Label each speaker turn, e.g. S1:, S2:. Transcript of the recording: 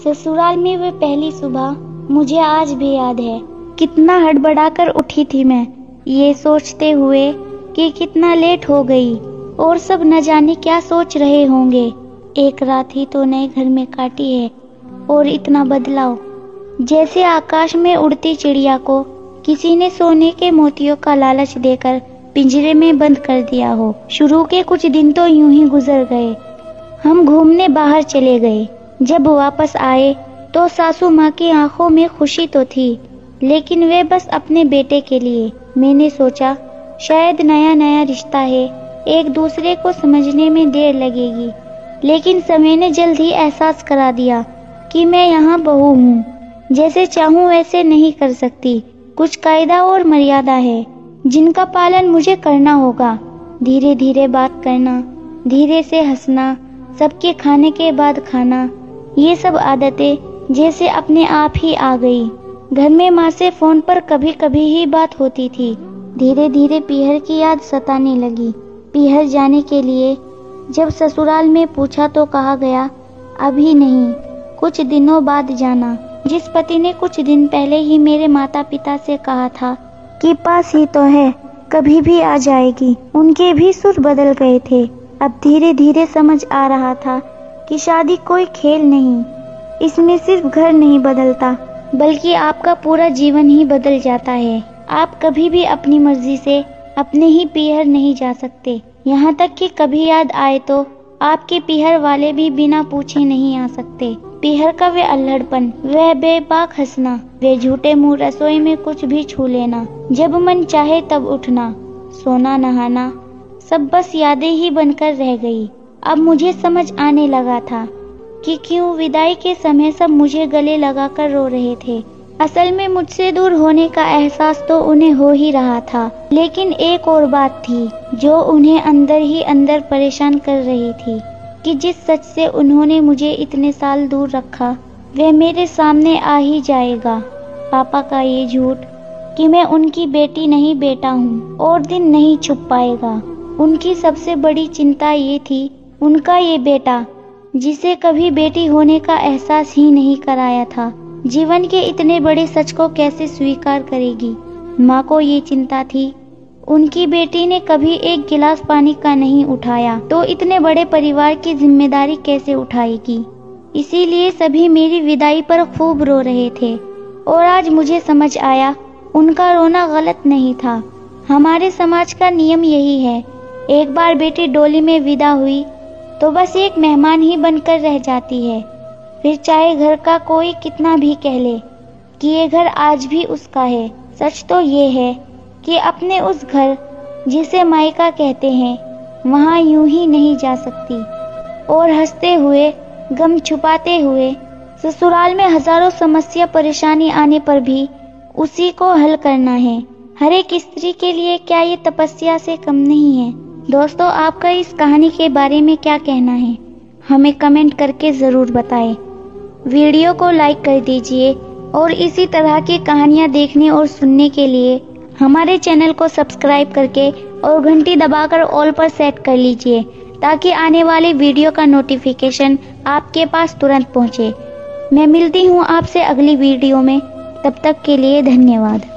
S1: ससुराल में वह पहली सुबह मुझे आज भी याद है। कितना हड़बड़ाकर उठी थी मैं, ये सोचते हुए कि कितना लेट हो गई और सब न जाने क्या सोच रहे होंगे। एक रात ही तो नए घर में काटी है और इतना बदलाव, जैसे आकाश में उड़ती चिड़िया को किसी ने सोने के मोतियों का लालच देकर पिंजरे में बंद कर दिया हो। शुरू के कुछ दिन तो यूं ही गुजर गए। हम घूमने बाहर चले गए। जब वापस आए तो सासू माँ की आंखों में खुशी तो थी, लेकिन वे बस अपने बेटे के लिए। मैंने सोचा शायद नया नया रिश्ता है, एक दूसरे को समझने में देर लगेगी, लेकिन समय ने जल्द ही एहसास करा दिया कि मैं यहाँ बहू हूँ, जैसे चाहूँ वैसे नहीं कर सकती। कुछ कायदा और मर्यादा है जिनका पालन मुझे करना होगा। धीरे धीरे बात करना, धीरे से हंसना, सबके खाने के बाद खाना, ये सब आदतें जैसे अपने आप ही आ गई। घर में माँ से फोन पर कभी कभी ही बात होती थी। धीरे धीरे पीहर की याद सताने लगी। पीहर जाने के लिए जब ससुराल में पूछा तो कहा गया अभी नहीं, कुछ दिनों बाद जाना। जिस पति ने कुछ दिन पहले ही मेरे माता पिता से कहा था कि पास ही तो है, कभी भी आ जाएगी, उनके भी सुर बदल गए थे। अब धीरे धीरे समझ आ रहा था कि शादी कोई खेल नहीं, इसमें सिर्फ घर नहीं बदलता बल्कि आपका पूरा जीवन ही बदल जाता है। आप कभी भी अपनी मर्जी से अपने ही पीहर नहीं जा सकते, यहाँ तक कि कभी याद आए तो आपके पीहर वाले भी बिना पूछे नहीं आ सकते। पीहर का वे अल्हड़पन, वह बेबाक हंसना, वे झूठे मुंह रसोई में कुछ भी छू लेना, जब मन चाहे तब उठना, सोना नहाना, सब बस यादें ही बनकर रह गई। अब मुझे समझ आने लगा था कि क्यों विदाई के समय सब मुझे गले लगाकर रो रहे थे। असल में मुझसे दूर होने का एहसास तो उन्हें हो ही रहा था, लेकिन एक और बात थी जो उन्हें अंदर ही अंदर परेशान कर रही थी कि जिस सच से उन्होंने मुझे इतने साल दूर रखा वह मेरे सामने आ ही जाएगा। पापा का ये झूठ कि मैं उनकी बेटी नहीं बेटा हूँ और दिन नहीं छुप पाएगा। उनकी सबसे बड़ी चिंता ये थी उनका ये बेटा जिसे कभी बेटी होने का एहसास ही नहीं कराया था, जीवन के इतने बड़े सच को कैसे स्वीकार करेगी। माँ को ये चिंता थी उनकी बेटी ने कभी एक गिलास पानी का नहीं उठाया तो इतने बड़े परिवार की जिम्मेदारी कैसे उठाएगी। इसीलिए सभी मेरी विदाई पर खूब रो रहे थे और आज मुझे समझ आया उनका रोना गलत नहीं था। हमारे समाज का नियम यही है, एक बार बेटी डोली में विदा हुई तो बस एक मेहमान ही बनकर रह जाती है, फिर चाहे घर का कोई कितना भी कह ले कि ये घर आज भी उसका है। सच तो ये है कि अपने उस घर जिसे मायका कहते हैं वहाँ यूं ही नहीं जा सकती। और हंसते हुए गम छुपाते हुए ससुराल में हजारों समस्या परेशानी आने पर भी उसी को हल करना है। हर एक स्त्री के लिए क्या ये तपस्या से कम नहीं है। दोस्तों, आपका इस कहानी के बारे में क्या कहना है, हमें कमेंट करके ज़रूर बताएं। वीडियो को लाइक कर दीजिए और इसी तरह की कहानियाँ देखने और सुनने के लिए हमारे चैनल को सब्सक्राइब करके और घंटी दबाकर ऑल पर सेट कर लीजिए ताकि आने वाले वीडियो का नोटिफिकेशन आपके पास तुरंत पहुँचे। मैं मिलती हूँ आपसे अगली वीडियो में, तब तक के लिए धन्यवाद।